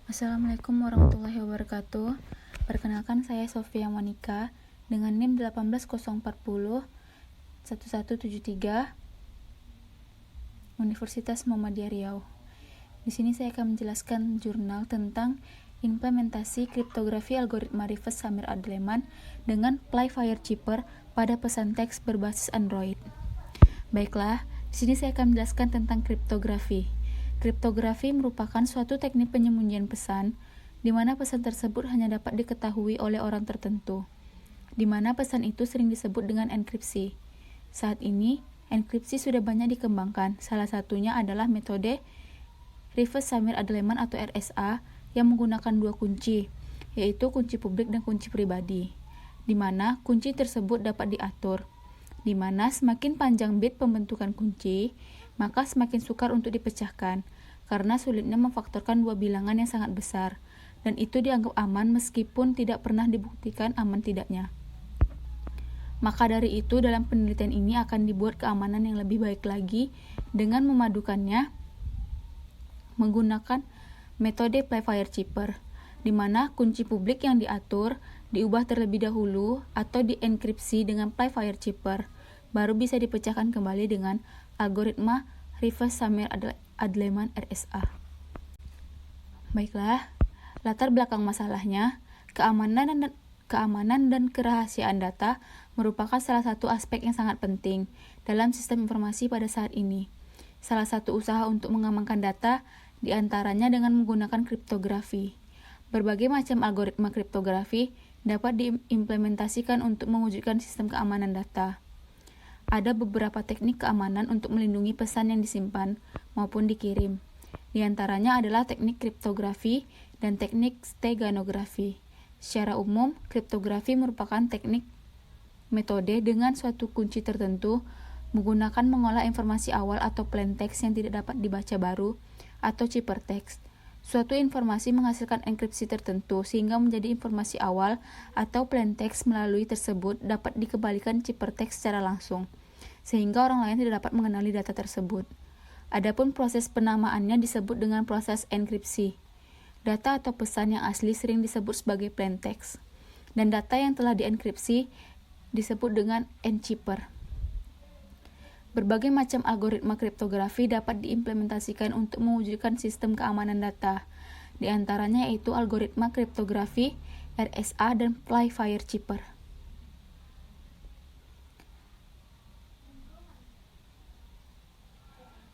Assalamualaikum warahmatullahi wabarakatuh. Perkenalkan, saya Sofia Monica dengan NIM 18040 1173 Universitas Muhammadiyah Riau. Di sini saya akan menjelaskan jurnal tentang implementasi kriptografi algoritma reverse Samir Adleman dengan Plyfire Chipper pada pesan teks berbasis Android. Baiklah, di sini saya akan menjelaskan tentang kriptografi. Kriptografi merupakan suatu teknik penyembunyian pesan, di mana pesan tersebut hanya dapat diketahui oleh orang tertentu, di mana pesan itu sering disebut dengan enkripsi. Saat ini, enkripsi sudah banyak dikembangkan. Salah satunya adalah metode Reverse Samir Adleman atau RSA yang menggunakan dua kunci, yaitu kunci publik dan kunci pribadi, di mana kunci tersebut dapat diatur, di mana semakin panjang bit pembentukan kunci, maka semakin sukar untuk dipecahkan, karena sulitnya memfaktorkan dua bilangan yang sangat besar, dan itu dianggap aman meskipun tidak pernah dibuktikan aman tidaknya. Maka dari itu, dalam penelitian ini akan dibuat keamanan yang lebih baik lagi dengan memadukannya menggunakan metode Plyfire Chipper, di mana kunci publik yang diatur diubah terlebih dahulu atau dienkripsi dengan Plyfire Chipper, baru bisa dipecahkan kembali dengan algoritma Reverse Samir Adleman RSA. Baiklah, latar belakang masalahnya, keamanan dan kerahasiaan data merupakan salah satu aspek yang sangat penting dalam sistem informasi pada saat ini. Salah satu usaha untuk mengamankan data diantaranya dengan menggunakan kriptografi. Berbagai macam algoritma kriptografi dapat diimplementasikan untuk mewujudkan sistem keamanan data. Ada beberapa teknik keamanan untuk melindungi pesan yang disimpan maupun dikirim. Di antaranya adalah teknik kriptografi dan teknik steganografi. Secara umum, kriptografi merupakan teknik metode dengan suatu kunci tertentu menggunakan mengolah informasi awal atau plain text yang tidak dapat dibaca baru atau ciphertext. Suatu informasi menghasilkan enkripsi tertentu sehingga menjadi informasi awal atau plain text melalui tersebut dapat dikembalikan ciphertext secara langsung, sehingga orang lain tidak dapat mengenali data tersebut. Adapun proses penamaannya disebut dengan proses enkripsi. Data atau pesan yang asli sering disebut sebagai plain text, dan data yang telah dienkripsi disebut dengan encipher. Berbagai macam algoritma kriptografi dapat diimplementasikan untuk mewujudkan sistem keamanan data. Di antaranya yaitu algoritma kriptografi, RSA, dan Plyfire Chipper.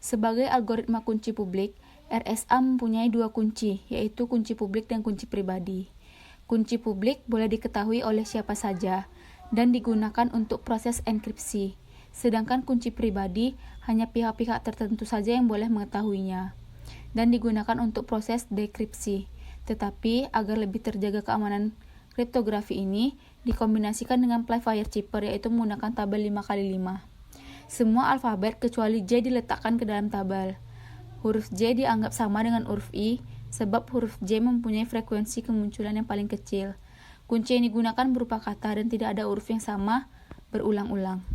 Sebagai algoritma kunci publik, RSA mempunyai dua kunci, yaitu kunci publik dan kunci pribadi. Kunci publik boleh diketahui oleh siapa saja dan digunakan untuk proses enkripsi. Sedangkan kunci pribadi hanya pihak-pihak tertentu saja yang boleh mengetahuinya dan digunakan untuk proses dekripsi. Tetapi agar lebih terjaga keamanan kriptografi ini dikombinasikan dengan Plyfire Chipper, yaitu menggunakan tabel 5x5. Semua alfabet kecuali J diletakkan ke dalam tabel. Huruf J dianggap sama dengan huruf I sebab huruf J mempunyai frekuensi kemunculan yang paling kecil. Kunci yang digunakan berupa kata dan tidak ada huruf yang sama berulang-ulang.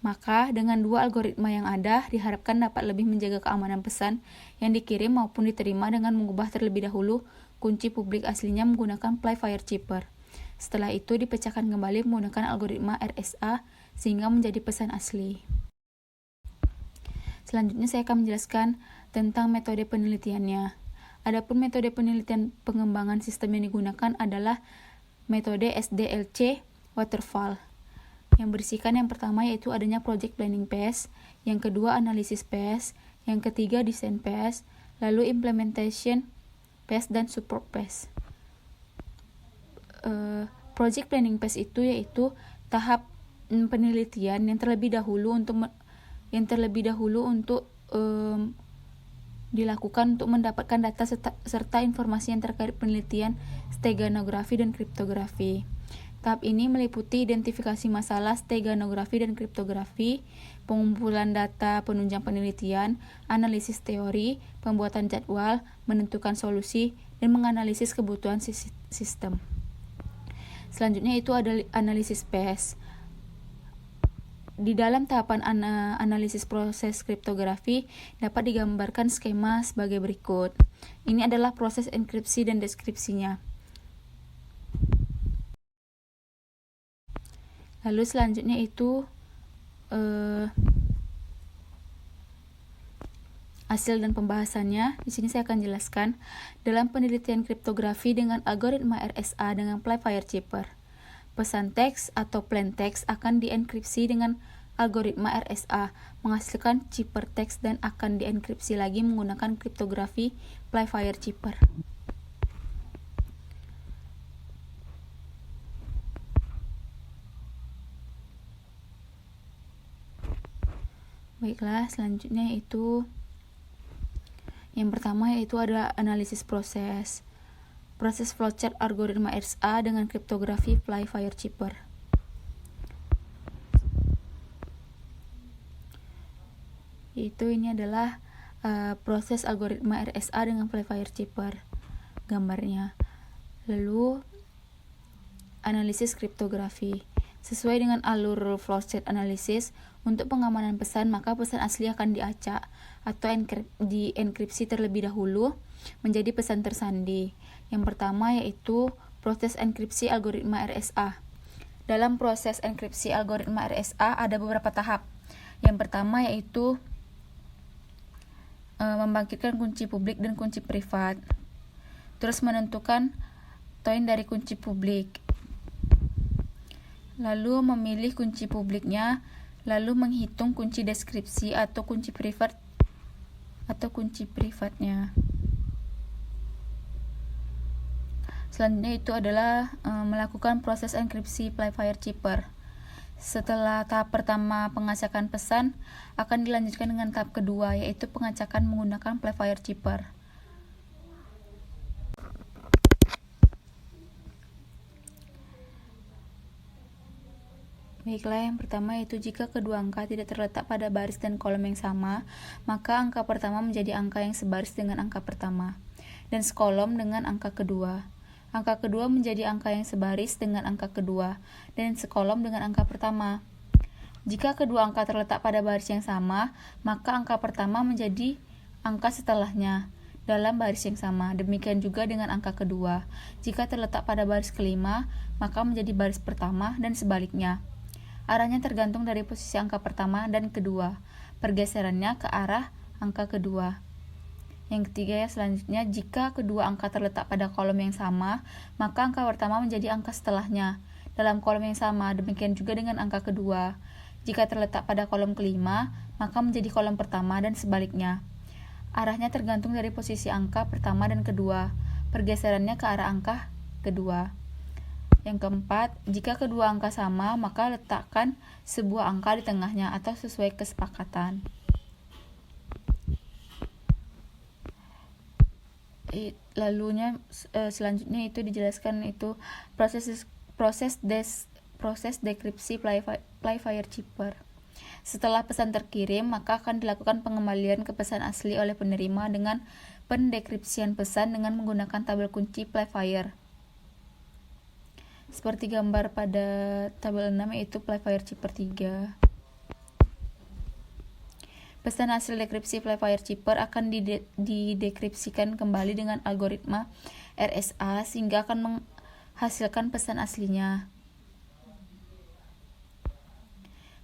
Maka, dengan dua algoritma yang ada, diharapkan dapat lebih menjaga keamanan pesan yang dikirim maupun diterima dengan mengubah terlebih dahulu kunci publik aslinya menggunakan Plyfire Chipper. Setelah itu dipecahkan kembali menggunakan algoritma RSA sehingga menjadi pesan asli. Selanjutnya saya akan menjelaskan tentang metode penelitiannya. Adapun metode penelitian pengembangan sistem yang digunakan adalah metode SDLC Waterfall, yang berisikan yang pertama yaitu adanya project planning phase, yang kedua analisis phase, yang ketiga design phase, lalu implementation phase dan support phase. Project planning phase itu yaitu tahap penelitian yang terlebih dahulu untuk dilakukan untuk mendapatkan data serta informasi yang terkait penelitian steganografi dan kriptografi. Tahap ini meliputi identifikasi masalah steganografi dan kriptografi, pengumpulan data penunjang penelitian, analisis teori, pembuatan jadwal, menentukan solusi, dan menganalisis kebutuhan sistem. Selanjutnya itu ada analisis phase. Di dalam tahapan analisis proses kriptografi dapat digambarkan skema sebagai berikut. Ini adalah proses enkripsi dan deskripsinya. Lalu selanjutnya itu hasil dan pembahasannya. Di sini saya akan jelaskan. Dalam penelitian kriptografi dengan algoritma RSA dengan Playfire Chipper, pesan teks atau plain text akan dienkripsi dengan algoritma RSA, menghasilkan chipper teks dan akan dienkripsi lagi menggunakan kriptografi Playfire Chipper. Baiklah, selanjutnya itu yang pertama yaitu ada analisis proses flowchart algoritma RSA dengan kriptografi Playfire Chipper. Ini adalah proses algoritma RSA dengan Playfire Chipper gambarnya. Lalu analisis kriptografi. Sesuai dengan alur flowchart analisis, untuk pengamanan pesan maka pesan asli akan diacak atau dienkripsi terlebih dahulu menjadi pesan tersandi. Yang pertama yaitu proses enkripsi algoritma RSA. Dalam proses enkripsi algoritma RSA ada beberapa tahap. Yang pertama yaitu membangkitkan kunci publik dan kunci privat. Terus menentukan toin dari kunci publik. Lalu memilih kunci publiknya, lalu menghitung kunci deskripsi atau kunci privatnya. Selanjutnya itu adalah melakukan proses enkripsi Playfire Chipper. Setelah tahap pertama pengacakan pesan, akan dilanjutkan dengan tahap kedua, yaitu pengacakan menggunakan Playfire Chipper. Baiklah, yang pertama yaitu jika kedua angka tidak terletak pada baris dan kolom yang sama, maka angka pertama menjadi angka yang sebaris dengan angka pertama, dan sekolom dengan angka kedua. Angka kedua menjadi angka yang sebaris dengan angka kedua, dan sekolom dengan angka pertama. Jika kedua angka terletak pada baris yang sama, maka angka pertama menjadi angka setelahnya dalam baris yang sama. Demikian juga dengan angka kedua. Jika terletak pada baris kelima, maka menjadi baris pertama dan sebaliknya. Arahnya tergantung dari posisi angka pertama dan kedua. Pergeserannya ke arah angka kedua. Yang ketiga selanjutnya, jika kedua angka terletak pada kolom yang sama, maka angka pertama menjadi angka setelahnya dalam kolom yang sama. Demikian juga dengan angka kedua. Jika terletak pada kolom kelima, maka menjadi kolom pertama dan sebaliknya. Arahnya tergantung dari posisi angka pertama dan kedua. Pergeserannya ke arah angka kedua. Yang keempat, jika kedua angka sama, maka letakkan sebuah angka di tengahnya atau sesuai kesepakatan. Selanjutnya itu dijelaskan itu proses dekripsi Playfire Chipper. Setelah pesan terkirim, maka akan dilakukan pengembalian ke pesan asli oleh penerima dengan pendekripsian pesan dengan menggunakan tabel kunci Playfire. Seperti gambar pada tabel 6 yaitu Playfire Chipper 3. Pesan hasil dekripsi Playfire Chipper akan didekripsikan kembali dengan algoritma RSA sehingga akan menghasilkan pesan aslinya.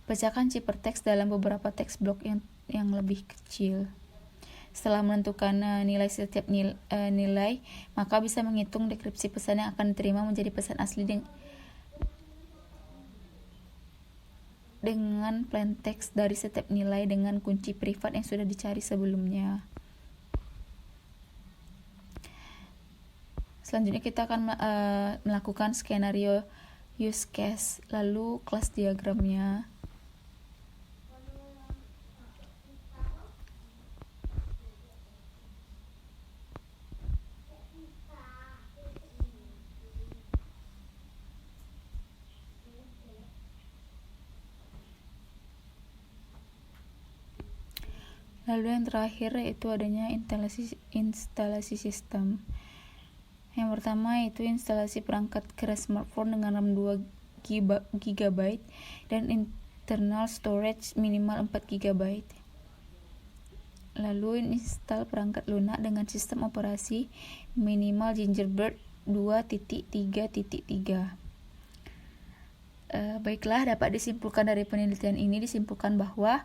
Pecahkan chipper teks dalam beberapa teks blok yang lebih kecil. Setelah menentukan nilai setiap nilai, maka bisa menghitung dekripsi pesan yang akan diterima menjadi pesan asli dengan plain text dari setiap nilai dengan kunci privat yang sudah dicari sebelumnya. Selanjutnya kita akan melakukan skenario use case, lalu kelas diagramnya. Lalu yang terakhir yaitu adanya instalasi sistem. Yang pertama yaitu instalasi perangkat keras smartphone dengan RAM 2 GB dan Internal storage minimal 4 GB. Lalu install perangkat lunak dengan sistem operasi minimal Gingerbread 2.3.3. Baiklah, dapat disimpulkan dari penelitian ini bahwa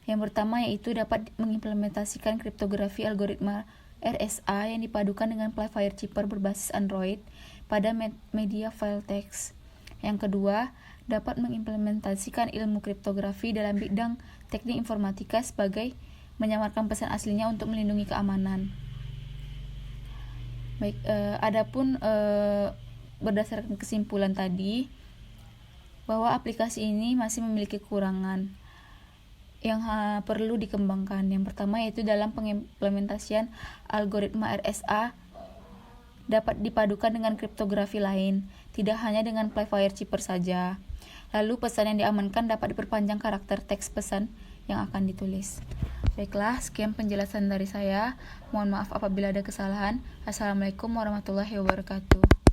yang pertama yaitu dapat mengimplementasikan kriptografi algoritma RSA yang dipadukan dengan Playfire Chipper berbasis Android pada media file text. Yang kedua, dapat mengimplementasikan ilmu kriptografi dalam bidang teknik informatika sebagai menyamarkan pesan aslinya untuk melindungi keamanan. Baik, adapun berdasarkan kesimpulan tadi bahwa aplikasi ini masih memiliki kekurangan yang perlu dikembangkan. Yang pertama yaitu dalam pengimplementasian algoritma RSA dapat dipadukan dengan kriptografi lain, tidak hanya dengan Playfire Chipper saja. Lalu pesan yang diamankan dapat diperpanjang karakter teks pesan yang akan ditulis. Baiklah, sekian penjelasan dari saya. Mohon maaf apabila ada kesalahan. Assalamualaikum warahmatullahi wabarakatuh.